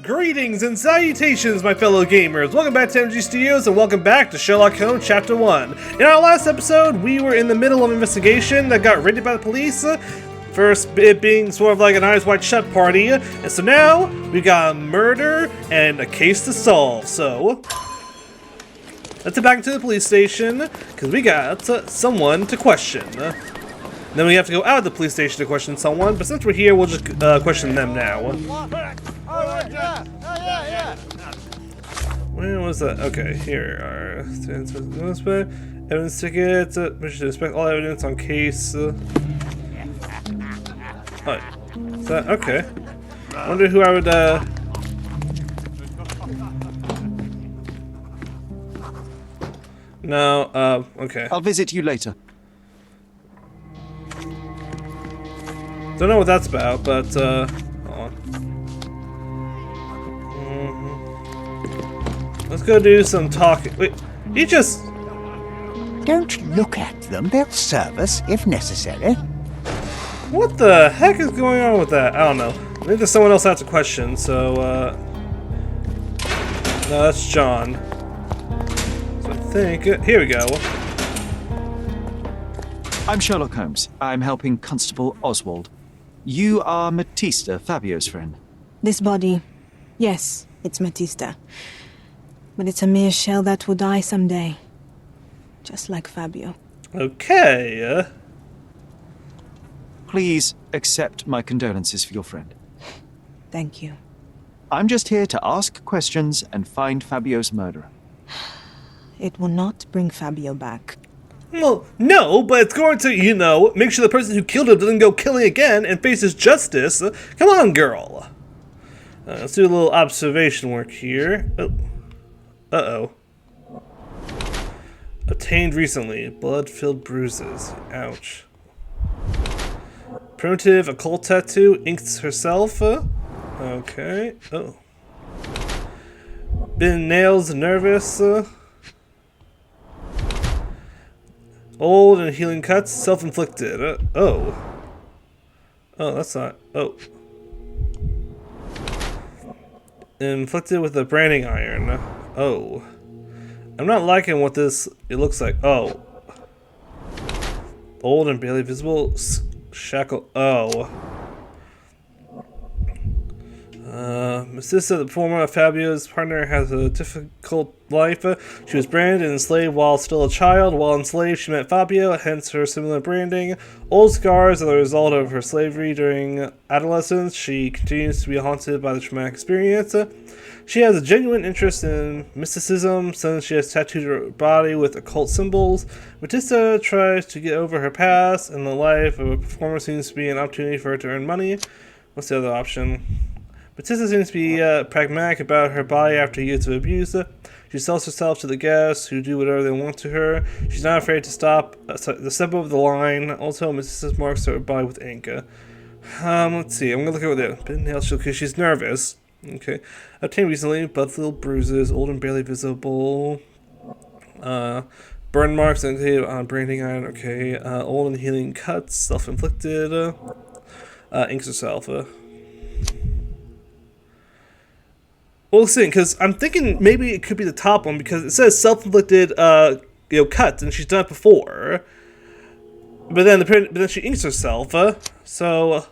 Greetings and salutations, my fellow gamers! Welcome back to MG Studios and welcome back to Sherlock Holmes Chapter 1. In our last episode, we were in the middle of an investigation that got raided by the police. First, it being sort of like an Eyes Wide Shut party. And so now, we got a murder and a case to solve. So, let's head back to the police station, because we got someone to question. Then we have to go out of the police station to question someone, but since we're here, we'll just question them now. Where was that? Okay, here are evidence tickets. Permission to inspect all evidence on case. Is that okay? I wonder who I would. No. Okay. I'll visit you later. Don't know what that's about, but hold on. Let's go do some talking. Wait, he just. Don't look at them. They'll serve us if necessary. What the heck is going on with that? I don't know. I think there's someone else I have to question, so, no, that's John. So I think, here we go. I'm Sherlock Holmes. I'm helping Constable Oswald. You are Matista, Fabio's friend. This body, yes, it's Matista. But it's a mere shell that will die someday. Just like Fabio. Okay, Please accept my condolences for your friend. Thank you. I'm just here to ask questions and find Fabio's murderer. It will not bring Fabio back. Well, no, but it's going to, you know, make sure the person who killed him doesn't go killing again and faces justice. Come on, girl. Let's do a little observation work here. Oh. Uh-oh. Obtained recently. Blood-filled bruises. Ouch. Primitive occult tattoo. Inks herself. Okay. Oh. Been nails nervous. Old and healing cuts, self-inflicted. Oh. Oh, that's not. Oh. Inflicted with a branding iron. Oh. I'm not liking what it looks like. Oh. Old and barely visible. Shackle. Oh. Matista, the former Fabio's partner, has a difficult life. She was branded and enslaved while still a child. While enslaved, she met Fabio, hence her similar branding. Old scars are the result of her slavery during adolescence. She continues to be haunted by the traumatic experience. She has a genuine interest in mysticism since she has tattooed her body with occult symbols. Matista tries to get over her past, and the life of a performer seems to be an opportunity for her to earn money. What's the other option? Batista seems to be pragmatic about her body after years of abuse. She sells herself to the guests who do whatever they want to her. She's not afraid to step over the line. Also, Batista marks her body with ink. Let's see. I'm gonna look over there. Bitten nail shield because she's nervous. Okay. Obtained recently, blood-filled bruises, old and barely visible. Burn marks indicated on branding iron. Okay. Old and healing cuts, self-inflicted. Inks herself. We'll see, because I'm thinking maybe it could be the top one because it says self-inflicted, cuts, and she's done it before. But then she inks herself. So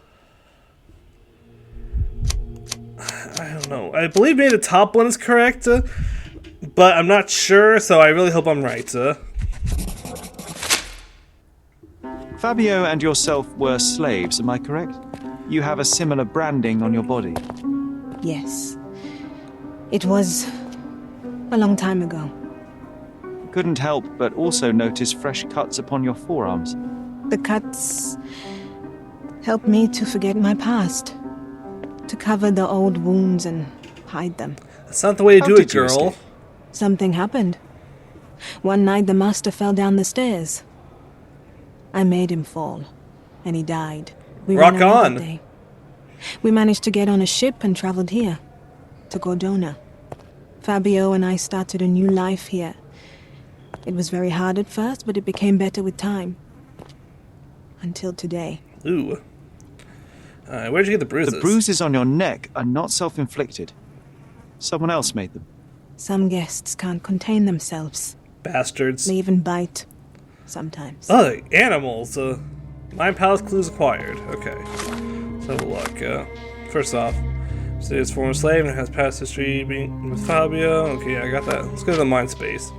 I don't know. I believe maybe the top one is correct, but I'm not sure. So I really hope I'm right. Fabio and yourself were slaves, am I correct? You have a similar branding on your body. Yes. It was a long time ago. Couldn't help but also notice fresh cuts upon your forearms. The cuts helped me to forget my past, to cover the old wounds and hide them. That's not the way to do it, girl. Escape? Something happened. One night the master fell down the stairs. I made him fall, and he died. We Rock ran away on. that day. We managed to get on a ship and traveled here, to Gordona. Fabio and I started a new life here. It was very hard at first, but it became better with time. Until today. Ooh. Where'd you get the bruises? The bruises on your neck are not self-inflicted. Someone else made them. Some guests can't contain themselves. Bastards. They even bite. Sometimes. Oh, animals. Mind palace clues acquired. Okay. Let's have a look. First off, City is former slave and has past history being with Fabio. Okay, yeah, I got that. Let's go to the mind space.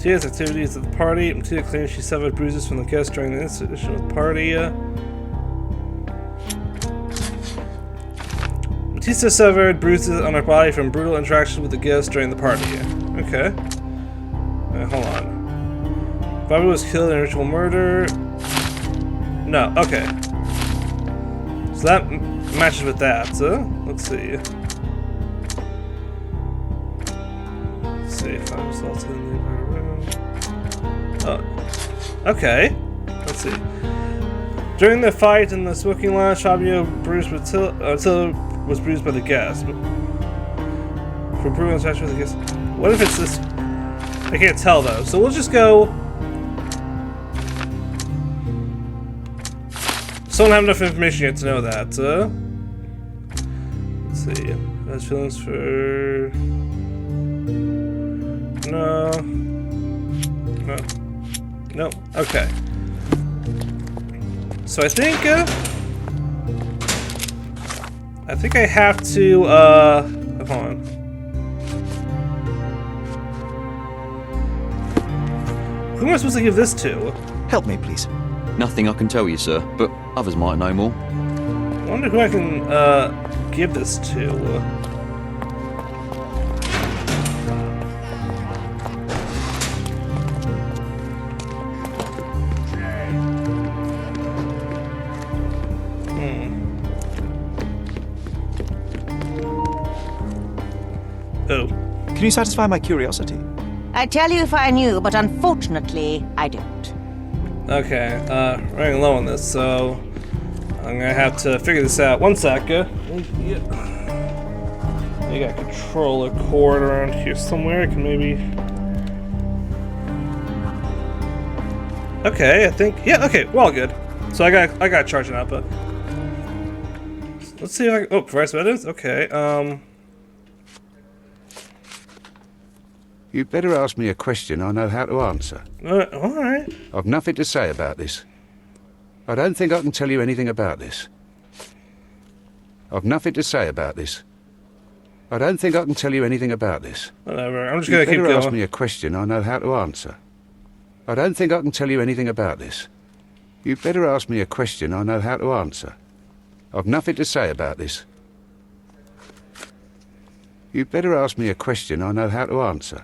She has activities at the party. Matilda claims she suffered bruises from the guests during the institution of the party. Matista suffered bruises on her body from brutal interactions with the guests during the party. Okay. Hold on. Fabio was killed in a ritual murder. No, okay. So that matches with that. Let's see. Let's see if I'm assaulted in the room. Oh, okay. Let's see. During the fight in the smoking lounge, Fabio bruised Matilda was bruised by the guests. For brutal interaction with the guests. What if it's this? I can't tell though. So we'll just go. Still don't have enough information yet to know that. Let's see. Has feelings for. No. No. No. Okay. So I think I have to, hold on. Who am I supposed to give this to? Help me, please. Nothing I can tell you, sir, but others might know more. I wonder who I can, give this to. Oh. Can you satisfy my curiosity? I'd tell you if I knew, but unfortunately, I don't. Okay, running low on this, so I'm gonna have to figure this out. One sec. You got a controller cord around here somewhere. I can maybe. Okay, I think. Yeah, okay, we're all good. So I got charging up, but let's see if I can. Oh, provide some evidence. Okay. You'd better ask me a question I know how to answer. All right. I've nothing to say about this. I don't think I can tell you anything about this. I've nothing to say about this. I don't think I can tell you anything about this. Whatever. I'm just gonna keep You'd better ask going. me a question I know how to answer. I don't think I can tell you anything about this. You'd better ask me a question I know how to answer. I've nothing to say about this. You'd better ask me a question I know how to answer.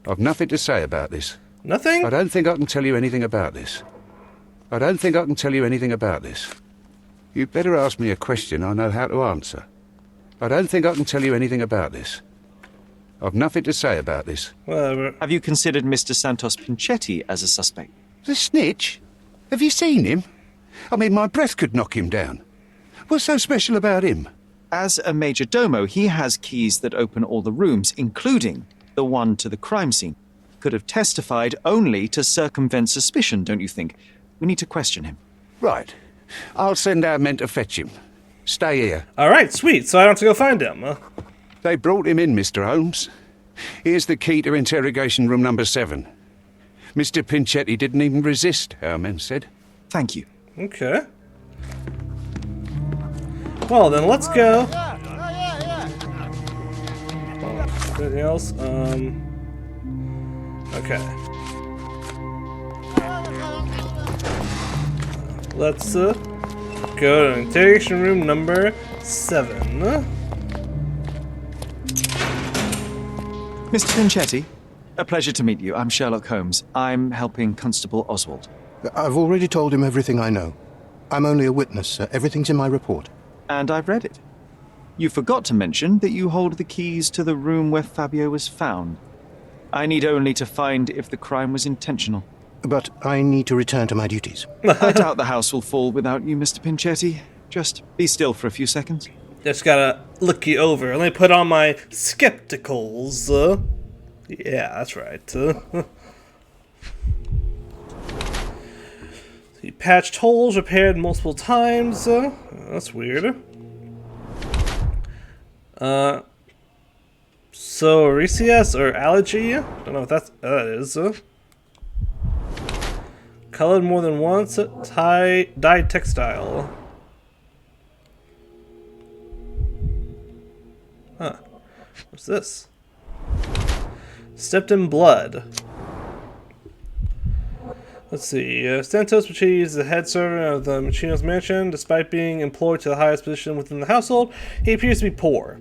I've nothing to say about this. Nothing? I don't think I can tell you anything about this. I don't think I can tell you anything about this. You'd better ask me a question I know how to answer. I don't think I can tell you anything about this. I've nothing to say about this. Whatever. Have you considered Mr. Santos Pinchetti as a suspect? The snitch? Have you seen him? I mean, my breath could knock him down. What's so special about him? As a major domo, he has keys that open all the rooms, including the one to the crime scene. Could have testified only to circumvent suspicion, don't you think? We need to question him. Right. I'll send our men to fetch him. Stay here. All right, sweet. So I don't have to go find him. They brought him in, Mr. Holmes. Here's the key to interrogation room number 7. Mr. Pinchetti didn't even resist, our men said. Thank you. Okay. Well, then let's go. Anything else? Okay. Let's go to interrogation room number 7. Mr. Pinchetti, a pleasure to meet you. I'm Sherlock Holmes. I'm helping Constable Oswald. I've already told him everything I know. I'm only a witness, sir. Everything's in my report. And I've read it. You forgot to mention that you hold the keys to the room where Fabio was found. I need only to find if the crime was intentional. But I need to return to my duties. I doubt the house will fall without you, Mr. Pinchetti. Just be still for a few seconds. Just gotta look you over. Let me put on my skepticals. Yeah, that's right. He patched holes, repaired multiple times. That's weird. psoriasis or allergy. Don't know what that is. Colored more than once. Dyed textile. Huh. What's this? Stepped in blood. Let's see. Santos Pachi is the head servant of the Machino's mansion. Despite being employed to the highest position within the household, he appears to be poor.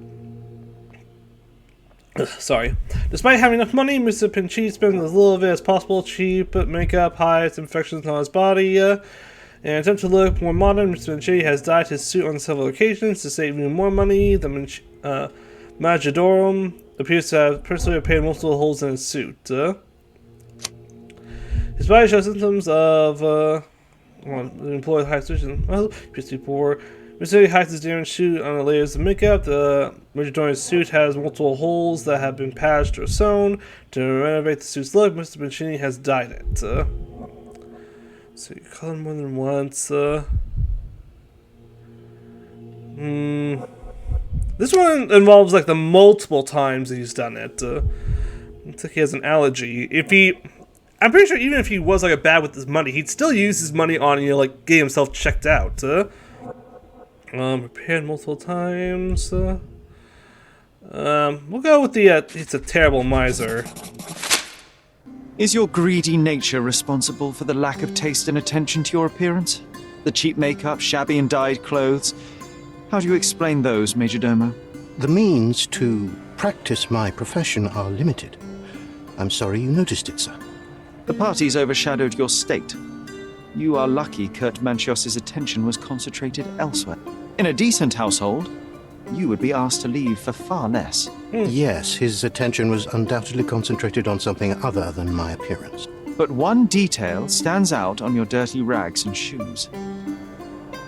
Sorry. Despite having enough money, Mr. Pinchi spends as little of it as possible. Cheap makeup hides infections on his body. In an attempt to look more modern, Mr. Pinchi has dyed his suit on several occasions to save even more money. The Majodorum appears to have personally repaired multiple holes in his suit. His body shows symptoms of employed high position. Well, appears to be poor. Mr. hides his damaged suit on the layers of makeup. The Majordorian's suit has multiple holes that have been patched or sewn. To renovate the suit's look, Mr. Mancini has dyed it. So you colored more than once. This one involves like the multiple times he's done it. Looks like he has an allergy. I'm pretty sure even if he was like bad with his money, he'd still use his money on like getting himself checked out. Repaired multiple times. We'll go with the it's a terrible miser. Is your greedy nature responsible for the lack of taste and attention to your appearance? The cheap makeup, shabby and dyed clothes? How do you explain those, Majordomo? The means to practice my profession are limited. I'm sorry you noticed it, sir. The parties overshadowed your state. You are lucky Kurt Manchios's attention was concentrated elsewhere. In a decent household, you would be asked to leave for far less. Yes, his attention was undoubtedly concentrated on something other than my appearance. But one detail stands out on your dirty rags and shoes.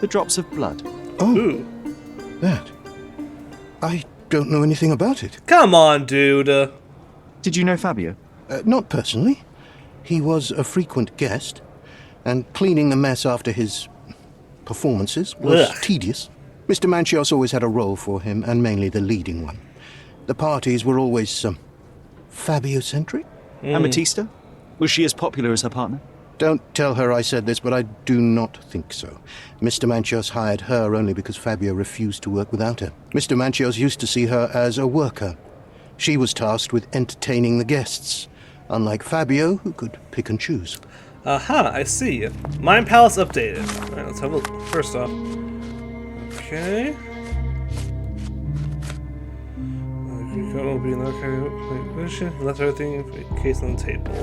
The drops of blood. Oh, Ooh. that. I don't know anything about it. Come on, dude. Did you know Fabio? Not personally. He was a frequent guest, and cleaning the mess after his performances was tedious. Mr. Manchios always had a role for him, and mainly the leading one. The parties were always Fabio-centric. And Batista? Was she as popular as her partner? Don't tell her I said this, but I do not think so. Mr. Manchios hired her only because Fabio refused to work without her. Mr. Manchios used to see her as a worker. She was tasked with entertaining the guests, unlike Fabio, who could pick and choose. Aha, I see. Mind Palace updated. Alright, let's have a look. First off. Okay. Will be in the position. Left everything in case on the table.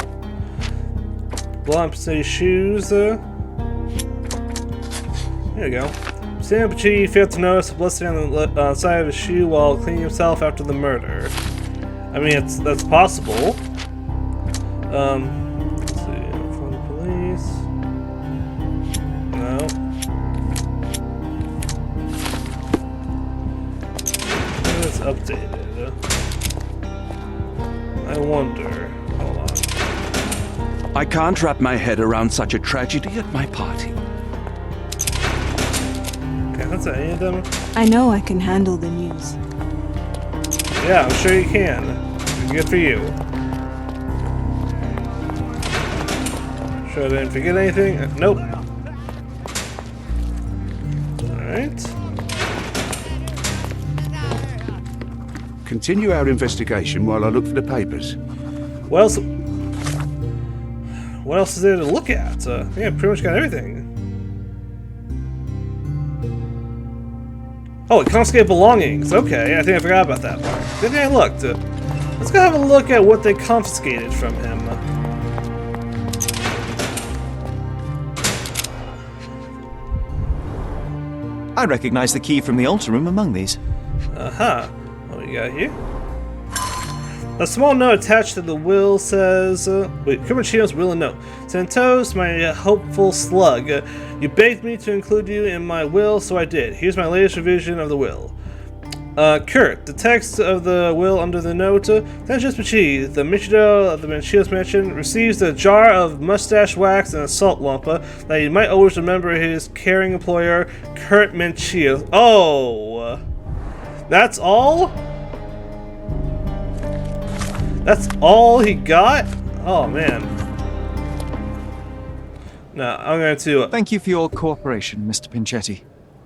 Blonde Pacetti shoes. There we go. Sam Pacetti failed to notice a blood on the side of his shoe while cleaning himself after the murder. I mean, that's possible. Let's see. Phone the police. No. It's updated. I wonder. Hold on. I can't wrap my head around such a tragedy at my party. Okay, that's any of them. I know I can handle the news. Yeah, I'm sure you can. Good for you. Sure I didn't forget anything? Nope. Alright. Continue our investigation while I look for the papers. What else is there to look at? Yeah, pretty much got everything. Oh, confiscated belongings. Okay, I think I forgot about that part. Good thing I looked. Let's go have a look at what they confiscated from him. I recognize the key from the altar room among these. Aha. What do we got here? A small note attached to the will says, wait, Curmachino's will and note. Santos, my hopeful slug, you begged me to include you in my will, so I did. Here's my latest revision of the will. Kurt, the text of the will under the note. Sanchez Pachi, the Michido of the Manchios Mansion, receives a jar of mustache wax and a salt lampa that he might always remember his caring employer, Kurt Manchios. Oh! That's all? That's all he got? Oh, man. No, I'm going to... Thank you for your cooperation, Mr. Pinchetti.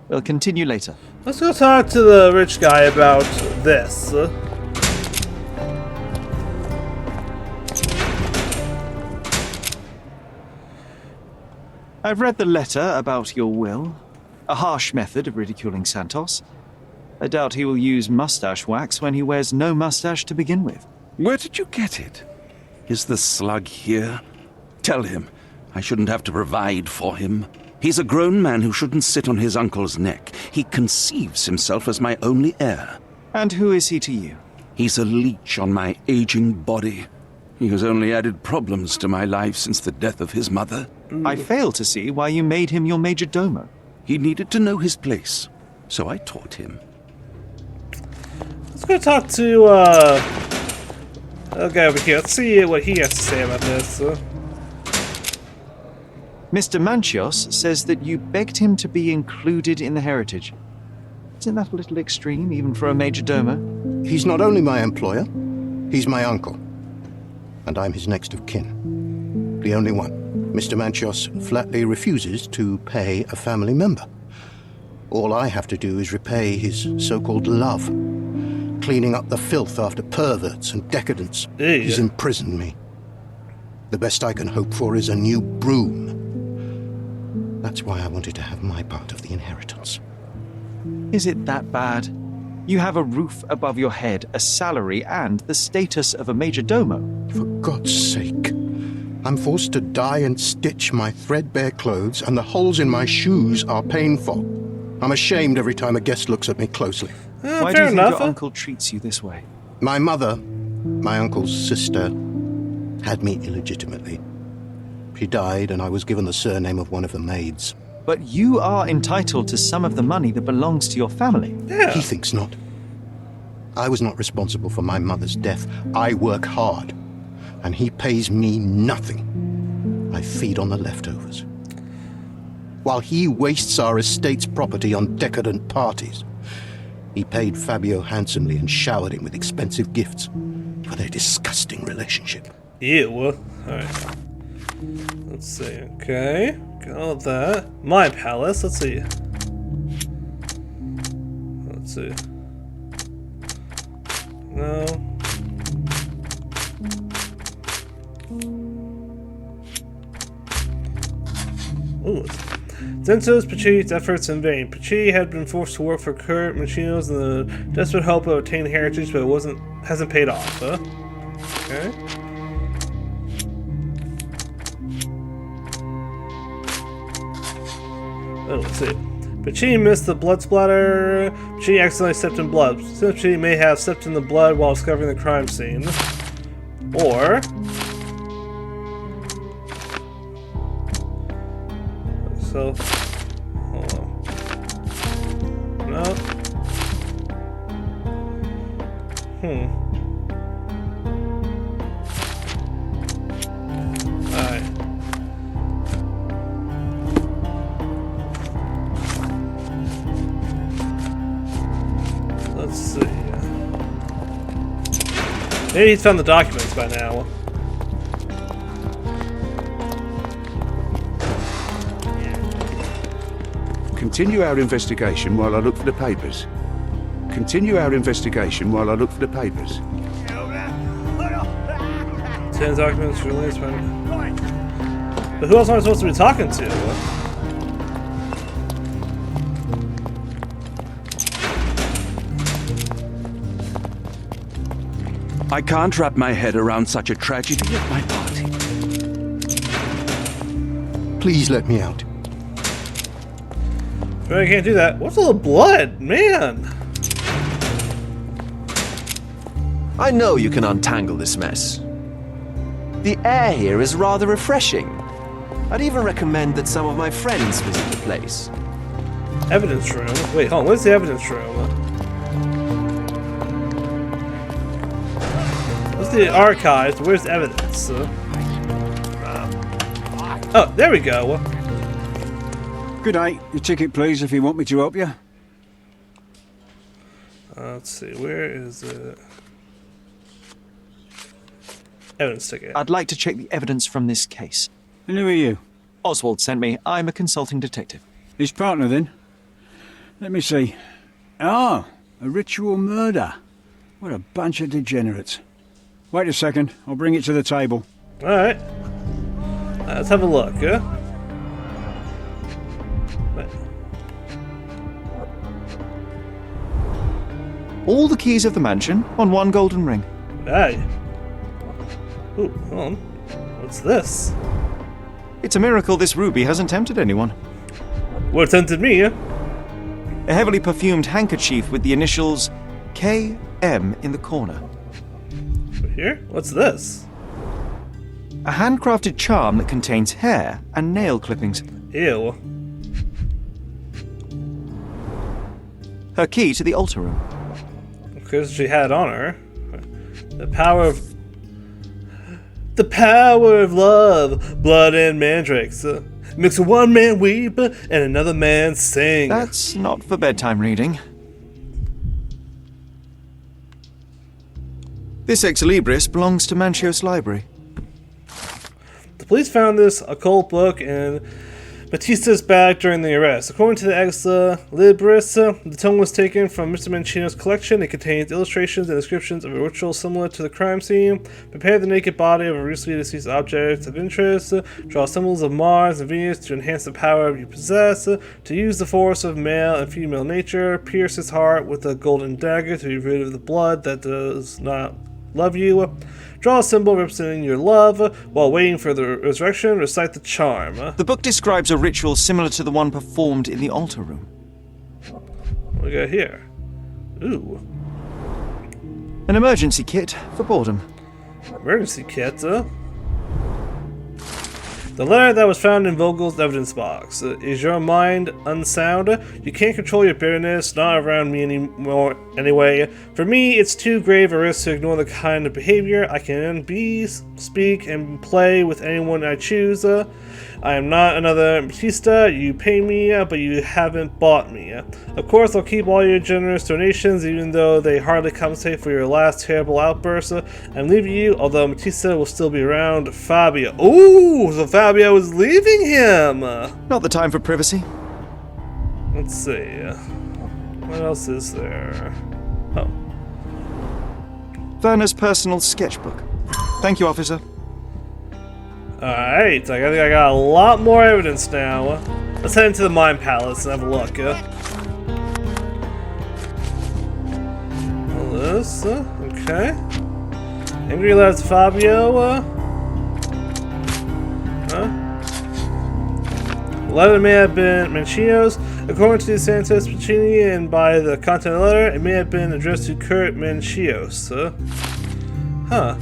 We'll continue later. Let's go talk to the rich guy about this. I've read the letter about your will. A harsh method of ridiculing Santos. I doubt he will use mustache wax when he wears no mustache to begin with. Where did you get it? Is the slug here? Tell him I shouldn't have to provide for him. He's a grown man who shouldn't sit on his uncle's neck. He conceives himself as my only heir. And who is he to you? He's a leech on my aging body. He has only added problems to my life since the death of his mother. I fail to see why you made him your major domo. He needed to know his place, so I taught him. Let's go talk to, okay, over here. Let's see what he has to say about this. Mr. Manchios says that you begged him to be included in the heritage. Isn't that a little extreme, even for a major domo? He's not only my employer, he's my uncle. And I'm his next of kin. The only one. Mr. Manchios flatly refuses to pay a family member. All I have to do is repay his so-called love, cleaning up the filth after perverts and decadents. Hey. He's imprisoned me. The best I can hope for is a new broom. That's why I wanted to have my part of the inheritance. Is it that bad? You have a roof above your head, a salary, and the status of a major domo. For God's sake. I'm forced to dye and stitch my threadbare clothes, and the holes in my shoes are painful. I'm ashamed every time a guest looks at me closely. Why do you think your uncle treats you this way? My mother, my uncle's sister, had me illegitimately. She died, and I was given the surname of one of the maids. But you are entitled to some of the money that belongs to your family. Yeah. He thinks not. I was not responsible for my mother's death. I work hard, and he pays me nothing. I feed on the leftovers. While he wastes our estate's property on decadent parties, he paid Fabio handsomely and showered him with expensive gifts for their disgusting relationship. Ew. Alright. Let's see. Okay. Got all that. My palace. Let's see. Let's see. No. Ooh. Zenzo's Pachi's efforts in vain. Pachi had been forced to work for Kurt Machinos in the desperate hope of obtaining heritage, but it hasn't paid off, huh? Okay. Oh, let's see. Pachi missed the blood splatter. Pachi accidentally stepped in blood. Since Pachi may have stepped in the blood while discovering the crime scene. Or... So... Hold on. No. Alright. Let's see. Maybe he's found the documents by now. Continue our investigation while I look for the papers. Continue our investigation while I look for the papers. 10 documents released by... But who else am I supposed to be talking to? I can't wrap my head around such a tragedy at my party. Please let me out. I can't do that. What's all the blood? Man! I know you can untangle this mess. The air here is rather refreshing. I'd even recommend that some of my friends visit the place. Evidence room? Wait, hold on. Where's the evidence room? What's the archives? Where's the evidence? Oh, there we go. Good night. Your ticket, please, if you want me to help you. Let's see. Where is it? Evidence ticket. I'd like to check the evidence from this case. And who are you? Oswald sent me. I'm a consulting detective. His partner, then? Let me see. Ah, a ritual murder. What a bunch of degenerates. Wait a second. I'll bring it to the table. Alright. Let's have a look, yeah? All the keys of the mansion on one golden ring. Hey. Ooh, hold on. What's this? It's a miracle this ruby hasn't tempted anyone. What tempted me, yeah? A heavily perfumed handkerchief with the initials KM in the corner. Here? What's this? A handcrafted charm that contains hair and nail clippings. Ew. Her key to the altar room. Because she had on her. The power of... The power of love, blood and mandrakes. Makes one man weep and another man sing. That's not for bedtime reading. This ex libris belongs to Manchios Library. The police found this occult book in Batista's bag during the arrest. According to the ex libris, the tome was taken from Mr. Mancino's collection. It contains illustrations and descriptions of a ritual similar to the crime scene. Prepare the naked body of a recently deceased object of interest. Draw symbols of Mars and Venus to enhance the power you possess. To use the force of male and female nature. Pierce his heart with a golden dagger to be rid of the blood that does not love you. Draw a symbol representing your love. While waiting for the resurrection, recite the charm. The book describes a ritual similar to the one performed in the altar room. What do we got here? Ooh. An emergency kit for boredom. Emergency kit, The letter that was found in Vogel's evidence box. Is your mind unsound? You can't control your bitterness, not around me anymore anyway. For me, it's too grave a risk to ignore the kind of behavior. I can be, speak, and play with anyone I choose. I am not another Batista. You pay me, but you haven't bought me. Of course, I'll keep all your generous donations, even though they hardly compensate for your last terrible outburst. I'm leaving you, although Batista will still be around. Fabio. Ooh, so Fabio is leaving him. Not the time for privacy. Let's see. What else is there? Oh. Werner's personal sketchbook. Thank you, officer. Alright, I think I got a lot more evidence now. Let's head into the Mind Palace and have a look. All this, okay. Angry Lads Fabio, The letter may have been Mancino's. According to Santos Piccini and by the content of the letter, it may have been addressed to Kurt Mancios. Huh.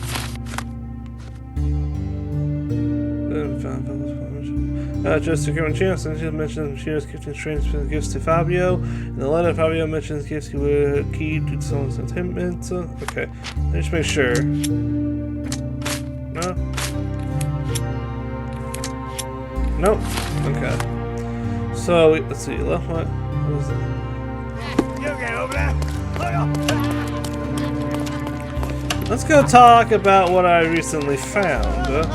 Just to Kurt Mancios, Sanchez mentions Mancino's gifting strange gifts to Fabio. In the letter, Fabio mentions gifts he would keep to someone's sentiments. Okay, let's just make sure. No? Nope. Okay. So, let's see. Left what? What is it? You get over there! Let's go talk about what I recently found.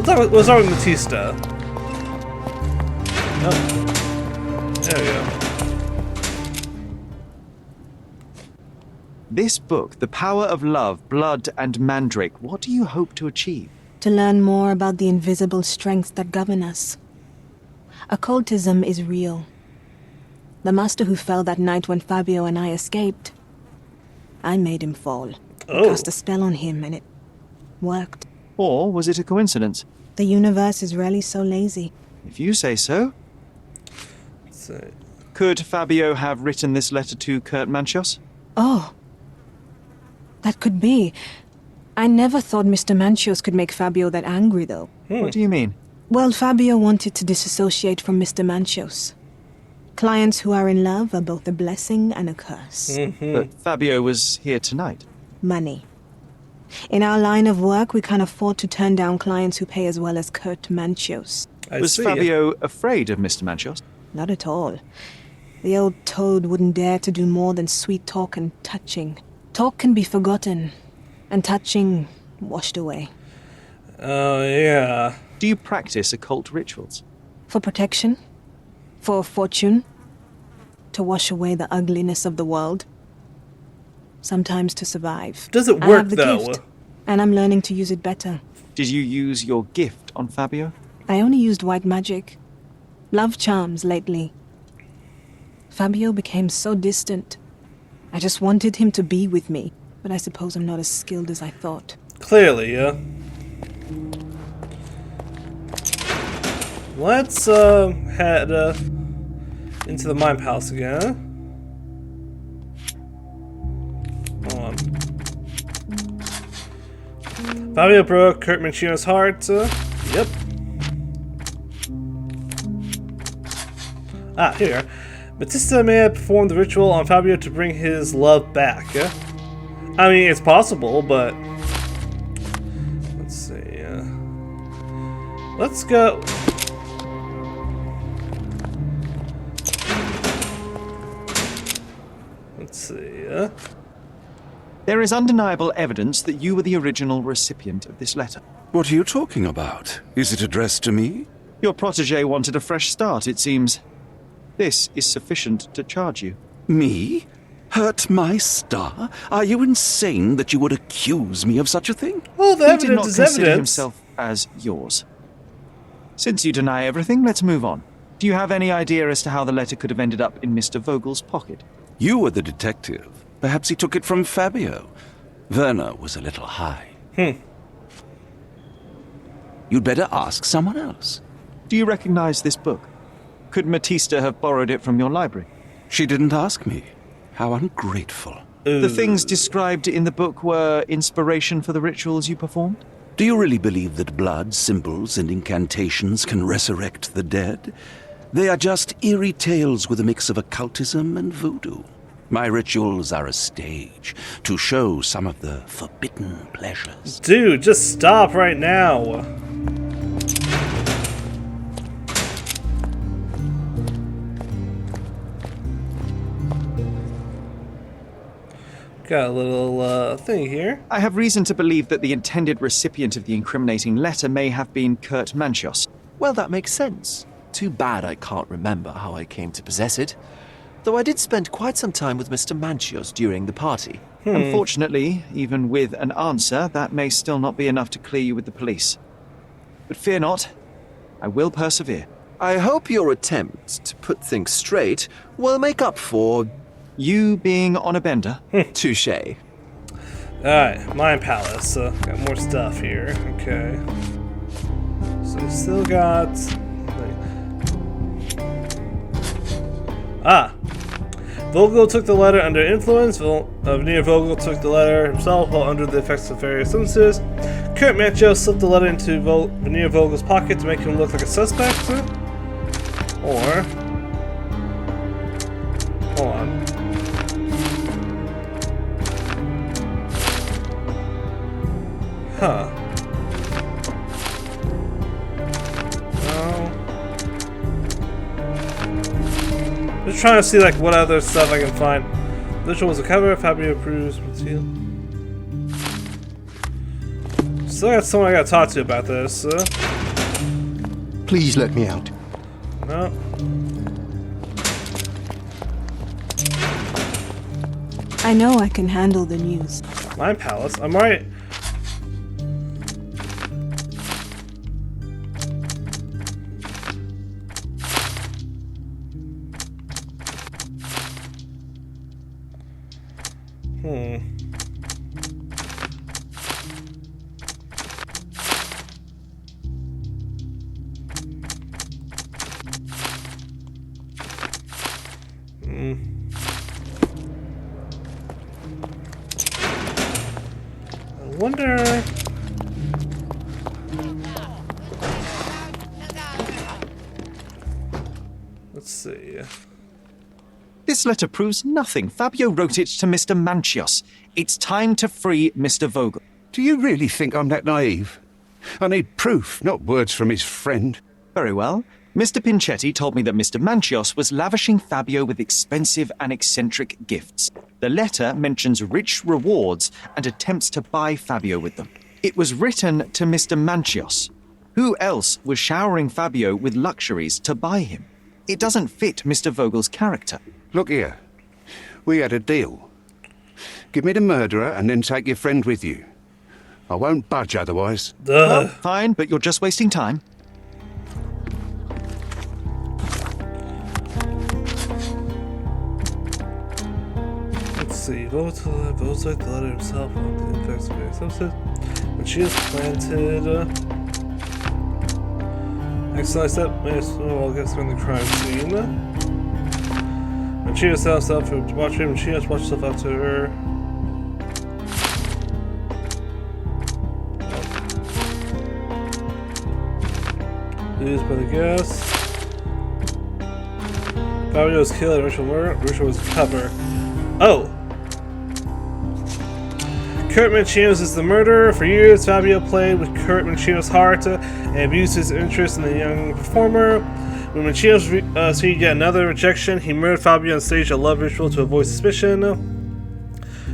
We'll start with Batista. Oh. There we go. This book, The Power of Love, Blood, and Mandrake, what do you hope to achieve? To learn more about the invisible strengths that govern us. Occultism is real. The master who fell that night when Fabio and I escaped, I made him fall. I cast a spell on him and it worked. Or was it a coincidence? The universe is rarely so lazy. If you say so. Could Fabio have written this letter to Kurt Manchios? Oh. That could be. I never thought Mr. Manchios could make Fabio that angry, though. What do you mean? Well, Fabio wanted to disassociate from Mr. Manchios. Clients who are in love are both a blessing and a curse. But Fabio was here tonight. Money. In our line of work, we can't afford to turn down clients who pay as well as Kurt Manchios. Was Fabio afraid of Mr. Manchios? Not at all. The old toad wouldn't dare to do more than sweet talk and touching. Talk can be forgotten, and touching washed away. Oh, yeah. Do you practice occult rituals? For protection, for fortune, to wash away the ugliness of the world. Sometimes to survive. Does it I work, have the though? gift, and I'm learning to use it better. Did you use your gift on Fabio? I only used white magic. Love charms lately. Fabio became so distant. I just wanted him to be with me, but I suppose I'm not as skilled as I thought. Clearly, yeah. Let's head into the Mime Palace again. Hold on. Fabio broke Kurt Mancino's heart. Yep. Ah, here we are. Batista may have performed the ritual on Fabio to bring his love back. I mean, it's possible, but... Let's see. Let's go... Let's see. There is undeniable evidence that you were the original recipient of this letter. What are you talking about? Is it addressed to me? Your protege wanted a fresh start, it seems. This is sufficient to charge you. Me? Hurt my star? Are you insane that you would accuse me of such a thing? Well, the He did not evidence is consider evidence. himself as yours. Since you deny everything, let's move on. Do you have any idea as to how the letter could have ended up in Mr. Vogel's pocket? You were the detective. Perhaps he took it from Fabio. Werner was a little high. You'd better ask someone else. Do you recognize this book? Could Matista have borrowed it from your library? She didn't ask me. How ungrateful. The things described in the book were inspiration for the rituals you performed? Do you really believe that blood, symbols, and incantations can resurrect the dead? They are just eerie tales with a mix of occultism and voodoo. My rituals are a stage to show some of the forbidden pleasures. Dude, just stop right now. Got a little thing here. I have reason to believe that the intended recipient of the incriminating letter may have been Kurt Manchios. Well, that makes sense. Too bad I can't remember how I came to possess it. Though I did spend quite some time with Mr. Manchios during the party. Unfortunately, even with an answer, that may still not be enough to clear you with the police. But fear not, I will persevere. I hope your attempt to put things straight will make up for... You being on a bender? Touché. Alright, Mine Palace. Got more stuff here. Okay. So we still got... Ah! Vogel took the letter under influence. Vanilla Vogel took the letter himself while under the effects of various substances. Kurt Manchios slipped the letter into Vanilla Vogel's pocket to make him look like a suspect. Or... Hold on. Huh. Just trying to see like what other stuff I can find. This one was a cover. Fabio approves. Still got someone I gotta talk to about this. Please let me out. No. I know I can handle the news. Mine Palace. I'm right. I wonder... Let's see. This letter proves nothing. Fabio wrote it to Mr. Manchios. It's time to free Mr. Vogel. Do you really think I'm that naive? I need proof, not words from his friend. Very well. Mr. Pinchetti told me that Mr. Manchios was lavishing Fabio with expensive and eccentric gifts. The letter mentions rich rewards and attempts to buy Fabio with them. It was written to Mr. Manchios. Who else was showering Fabio with luxuries to buy him? It doesn't fit Mr. Vogel's character. Look here. We had a deal. Give me the murderer and then take your friend with you. I won't budge otherwise. Well, fine, but you're just wasting time. Let's see. Votes like the letter himself on the effects of the substance. When she is planted. Exercise that well, I guess we're in the crime scene. When she herself for debauchery, when she has watched herself out to her. Used by the guest. Fabio was killed and Rachel was cover. Oh! Kurt Mancino's is the murderer. For years, Fabio played with Kurt Mancino's heart and abused his interest in the young performer. When Mancino's received yet another rejection, he murdered Fabio on stage a love ritual to avoid suspicion.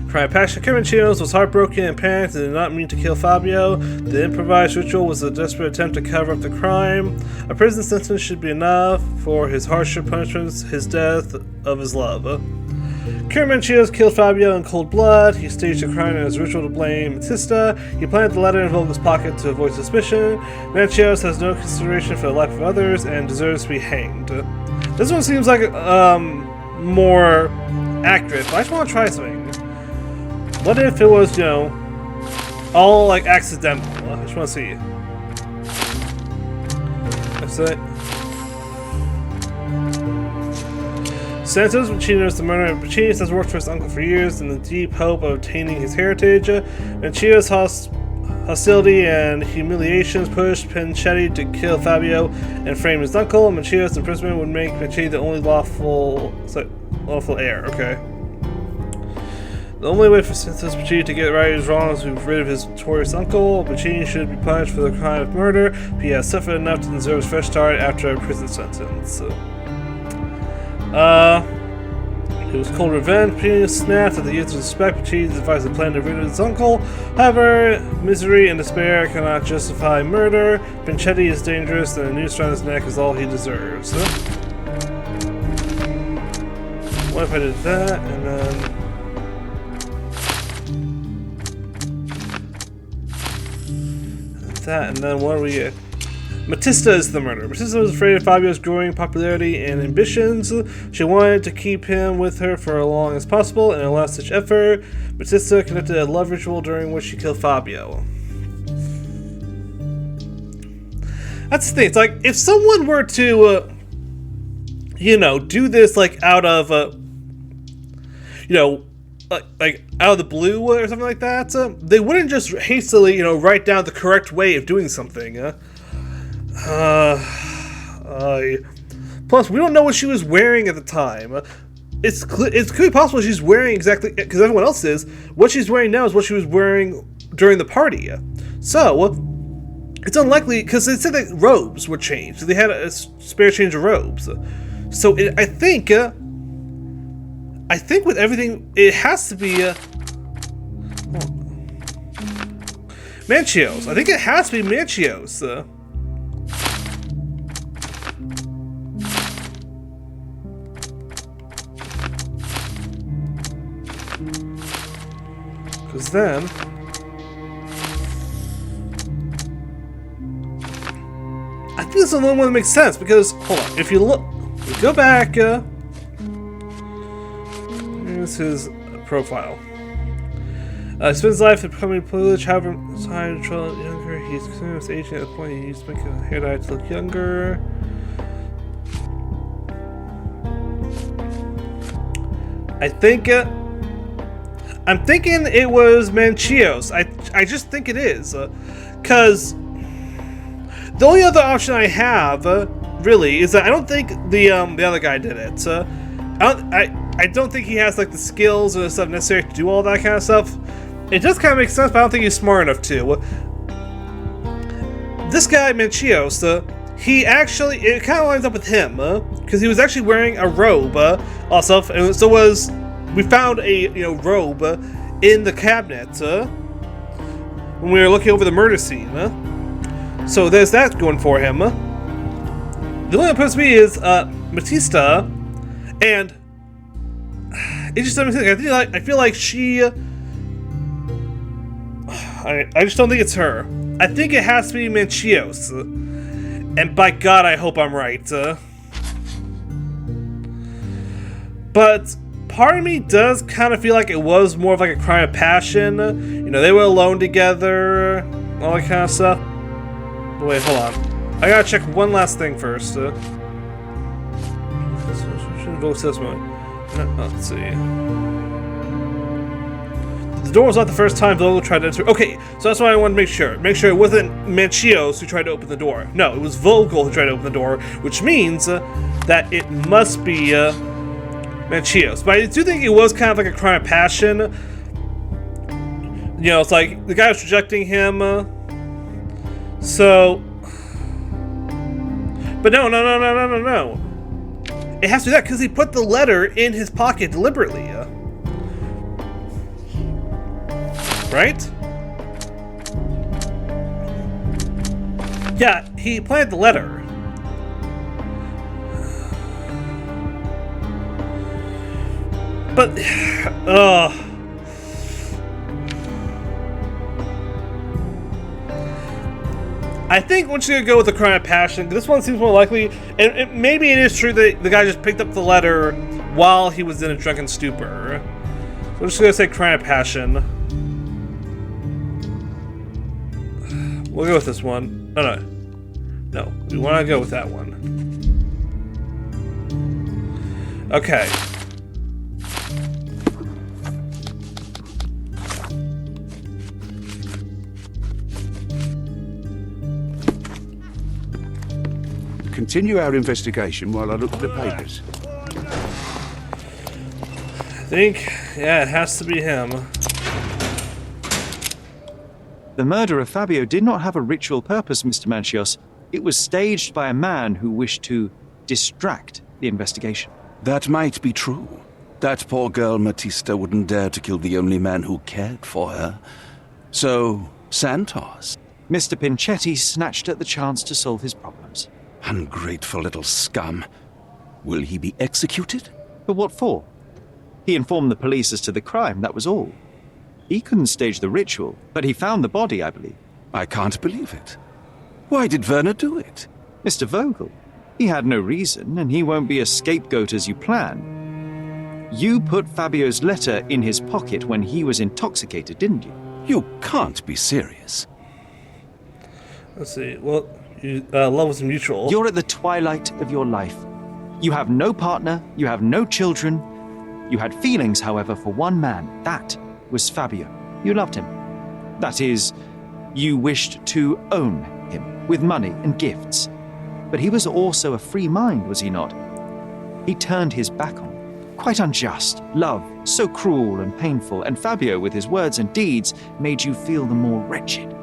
Crime passion. Kurt Mancino's was heartbroken and panicked and did not mean to kill Fabio. The improvised ritual was a desperate attempt to cover up the crime. A prison sentence should be enough for his harsher punishments, his death of his love. Kurt Mancino's killed Fabio in cold blood. He staged a crime in his ritual to blame Batista. He planted the letter in Vogel's pocket to avoid suspicion. Mancino's has no consideration for the life of others and deserves to be hanged. This one seems like more accurate, but I just want to try something. What if it was, you know, all like accidental? I just want to see. That's it. Santos Mancino is the murderer. Mancino has worked for his uncle for years in the deep hope of obtaining his heritage. Mancino's hostility and humiliations pushed Pinchetti to kill Fabio and frame his uncle. Mancino's imprisonment would make Pinchetti the only lawful heir. Okay. The only way for Santos Mancini to get right his wrong is to get rid of his notorious uncle. Mancini should be punished for the crime of murder, but he has suffered enough to deserve a fresh start after a prison sentence. It was cold revenge. Mancini snapped at the youth's respect. Mancini devised a plan to rid his uncle. However, misery and despair cannot justify murder. Pinchetti is dangerous, and a noose around his neck is all he deserves. What if I did that, and then... that, and then what do we get? Batista is the murderer. Batista was afraid of Fabio's growing popularity and ambitions. She wanted to keep him with her for as long as possible, and in a last-ditch effort, Batista conducted a love ritual during which she killed Fabio. That's the thing. It's like, if someone were to, you know, do this, like, out of, you know, like out of the blue or something like that, they wouldn't just hastily, you know, write down the correct way of doing something. Plus, we don't know what she was wearing at the time. It's clearly possible she's wearing exactly, because everyone else is, what she's wearing now is what she was wearing during the party. So, it's unlikely, because they said that robes were changed. So they had a spare change of robes. So, I think with everything, it has to be Manchios. I think it has to be Manchios. Because then... I think this is the only one that makes sense, because, hold on, if you look, we go back, here's his profile. He spends his life becoming privileged, however, time to look younger. He's considered his aging at the point he used to make a hair dye to look younger. I'm thinking it was Manchios. I just think it is. Because the only other option I have, really, is that I don't think the other guy did it. I don't think he has like the skills or the stuff necessary to do all that kind of stuff. It does kind of make sense, but I don't think he's smart enough to. This guy, Manchios, he actually, it kind of lines up with him, because he was actually wearing a robe, also, and so was, we found a, robe in the cabinet, when we were looking over the murder scene, so there's that going for him. The only one supposed to be is, Matista, and it just doesn't make sense. I feel like she, I just don't think it's her. I think it has to be Manchios. And by God, I hope I'm right. But part of me does kind of feel like it was more of like a crime of passion. They were alone together, all that kind of stuff. Wait, hold on. I gotta check one last thing first. Let's see. The door was not the first time Vogel tried to enter. Okay, so that's why I wanted to make sure. Make sure it wasn't Manchios who tried to open the door. No, it was Vogel who tried to open the door, which means that it must be Manchios. But I do think it was kind of like a crime of passion. It's like the guy was rejecting him. So. But no. It has to be that because he put the letter in his pocket deliberately. Right? Yeah, he planted the letter. But, I think we're just gonna go with the crime of passion. This one seems more likely, and maybe it is true that the guy just picked up the letter while he was in a drunken stupor. So we're just gonna say crime of passion. We'll go with this one. No, we want to go with that one. Okay. Continue our investigation while I look at the papers. I think, yeah, it has to be him. The murder of Fabio did not have a ritual purpose, Mr. Manchios. It was staged by a man who wished to distract the investigation. That might be true. That poor girl Matista wouldn't dare to kill the only man who cared for her. So, Santos. Mr. Pinchetti snatched at the chance to solve his problems. Ungrateful little scum. Will he be executed? But what for? He informed the police as to the crime, that was all. He couldn't stage the ritual, but he found the body, I believe. I can't believe it. Why did Werner do it? Mr. Vogel. He had no reason, and he won't be a scapegoat as you plan. You put Fabio's letter in his pocket when he was intoxicated, didn't you? You can't be serious. Let's see. Well, love was mutual. You're at the twilight of your life. You have no partner, you have no children. You had feelings, however, for one man. That was Fabio. You loved him. That is, you wished to own him with money and gifts. But he was also a free mind, was he not? He turned his back on you. Quite unjust. Love, so cruel and painful, and Fabio, with his words and deeds, made you feel the more wretched.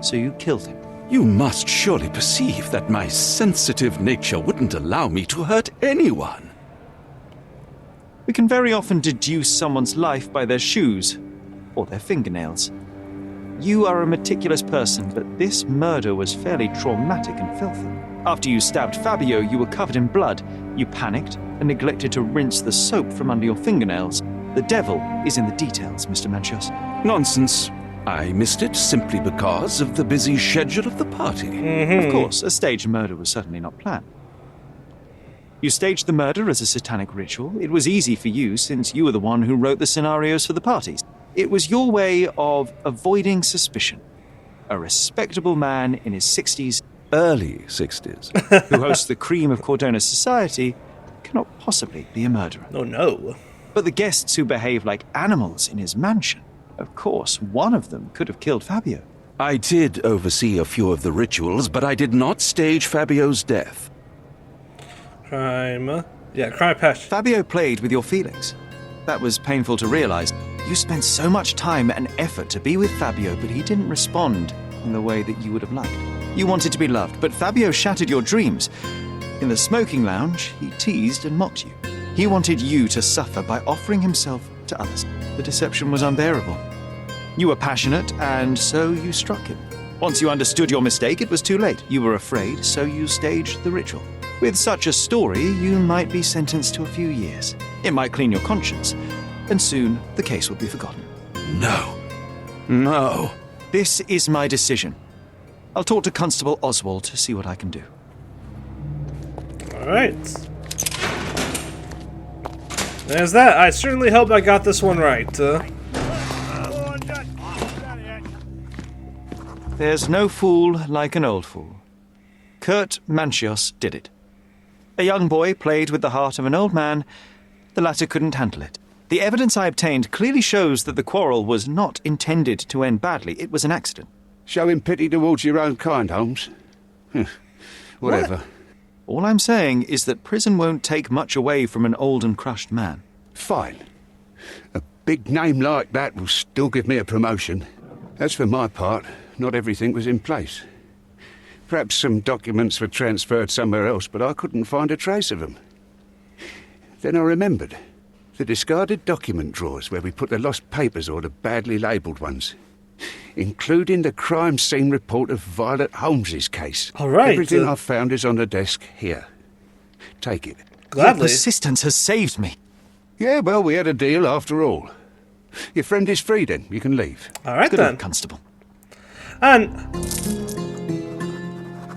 So you killed him. You must surely perceive that my sensitive nature wouldn't allow me to hurt anyone. We can very often deduce someone's life by their shoes or their fingernails. You are a meticulous person, but this murder was fairly traumatic and filthy. After you stabbed Fabio, you were covered in blood. You panicked and neglected to rinse the soap from under your fingernails. The devil is in the details, Mr. Manchios. Nonsense. I missed it simply because of the busy schedule of the party. Of course, a staged murder was certainly not planned. You staged the murder as a satanic ritual. It was easy for you, since you were the one who wrote the scenarios for the parties. It was your way of avoiding suspicion. A respectable man in his 60s, Early 60s. who hosts the cream of Cordona society, cannot possibly be a murderer. Oh, no. But the guests who behave like animals in his mansion, of course, one of them could have killed Fabio. I did oversee a few of the rituals, but I did not stage Fabio's death. Crime. Yeah, crime passion. Fabio played with your feelings. That was painful to realize. You spent so much time and effort to be with Fabio, but he didn't respond in the way that you would have liked. You wanted to be loved, but Fabio shattered your dreams. In the smoking lounge, he teased and mocked you. He wanted you to suffer by offering himself to others. The deception was unbearable. You were passionate, and so you struck him. Once you understood your mistake, it was too late. You were afraid, so you staged the ritual. With such a story, you might be sentenced to a few years. It might clean your conscience, and soon the case will be forgotten. No. No. This is my decision. I'll talk to Constable Oswald to see what I can do. Alright. There's that. I certainly hope I got this one right. There's no fool like an old fool. Kurt Manchios did it. A young boy played with the heart of an old man. The latter couldn't handle it. The evidence I obtained clearly shows that the quarrel was not intended to end badly. It was an accident. Showing pity towards your own kind, Holmes. Whatever. What? All I'm saying is that prison won't take much away from an old and crushed man. Fine. A big name like that will still give me a promotion. As for my part, not everything was in place. Perhaps some documents were transferred somewhere else, but I couldn't find a trace of them. Then I remembered. The discarded document drawers where we put the lost papers or the badly labelled ones. Including the crime scene report of Violet Holmes's case. All right. Everything I've found is on the desk here. Take it. Gladly. Your persistence has saved me. Yeah, well, we had a deal after all. Your friend is free then. You can leave. Alright Good then. luck, Constable. And...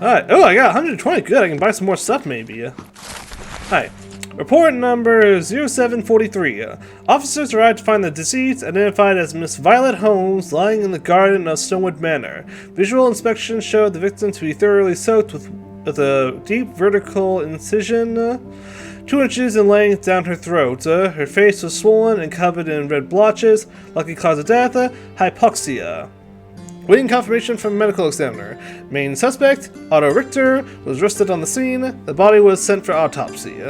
Alright. Oh, I got 120. Good. I can buy some more stuff maybe. Alright. Report number 0743. Officers arrived to find the deceased, identified as Miss Violet Holmes, lying in the garden of Stonewood Manor. Visual inspection showed the victim to be thoroughly soaked with a deep vertical incision, 2 inches in length down her throat. Her face was swollen and covered in red blotches. Lucky cause of death, hypoxia. Waiting confirmation from a medical examiner. Main suspect, Otto Richter, was arrested on the scene. The body was sent for autopsy.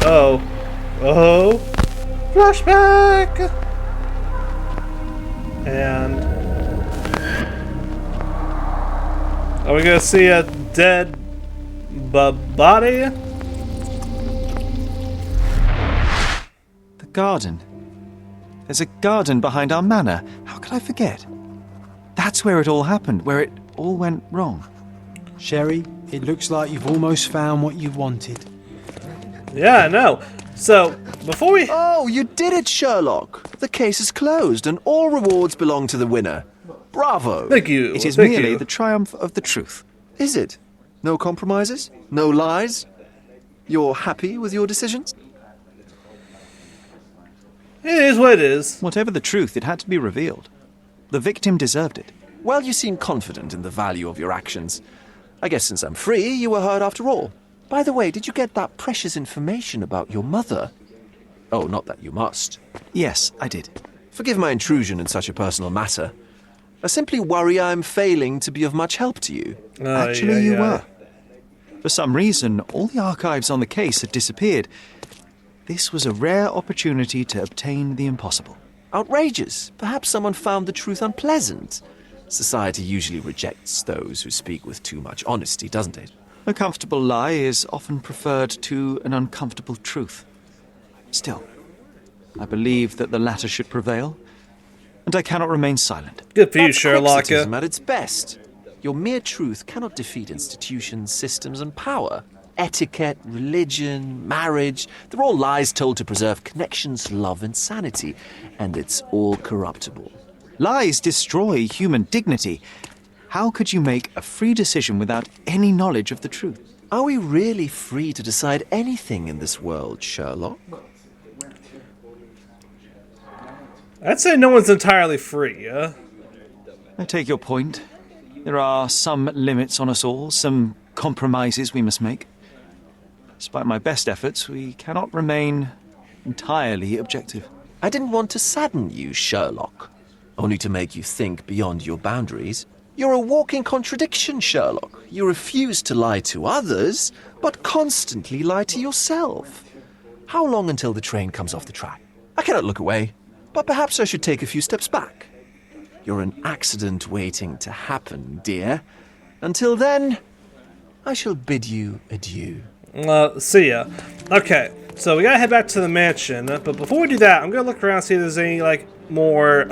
Oh. Flashback! And... are we gonna see a dead body? The garden. There's a garden behind our manor. How could I forget? That's where it all happened, where it all went wrong. Sherry, it looks like you've almost found what you wanted. Yeah, I know. So, before we... Oh, you did it, Sherlock! The case is closed, and all rewards belong to the winner. Bravo! Thank you. It is Thank merely you. the triumph of the truth. Is it? No compromises? No lies? You're happy with your decisions? It is what it is. Whatever the truth, it had to be revealed. The victim deserved it. Well, you seem confident in the value of your actions. I guess since I'm free, you were heard after all. By the way, did you get that precious information about your mother? Oh, not that you must. Yes, I did. Forgive my intrusion in such a personal matter. I simply worry I'm failing to be of much help to you. Actually, you were. For some reason, all the archives on the case had disappeared. This was a rare opportunity to obtain the impossible. Outrageous. Perhaps someone found the truth unpleasant. Society usually rejects those who speak with too much honesty, doesn't it? A comfortable lie is often preferred to an uncomfortable truth. Still, I believe that the latter should prevail, and I cannot remain silent. Good for you, That's Sherlock. Quixotism at its best. Your mere truth cannot defeat institutions, systems, and power. Etiquette, religion, marriage, they're all lies told to preserve connections, love, and sanity, and it's all corruptible. Lies destroy human dignity. How could you make a free decision without any knowledge of the truth? Are we really free to decide anything in this world, Sherlock? I'd say no one's entirely free, I take your point. There are some limits on us all, some compromises we must make. Despite my best efforts, we cannot remain entirely objective. I didn't want to sadden you, Sherlock, only to make you think beyond your boundaries. You're a walking contradiction, Sherlock. You refuse to lie to others, but constantly lie to yourself. How long until the train comes off the track? I cannot look away, but perhaps I should take a few steps back. You're an accident waiting to happen, dear. Until then, I shall bid you adieu. See ya. Okay, so we gotta head back to the mansion, but before we do that, I'm gonna look around and see if there's any, like, more,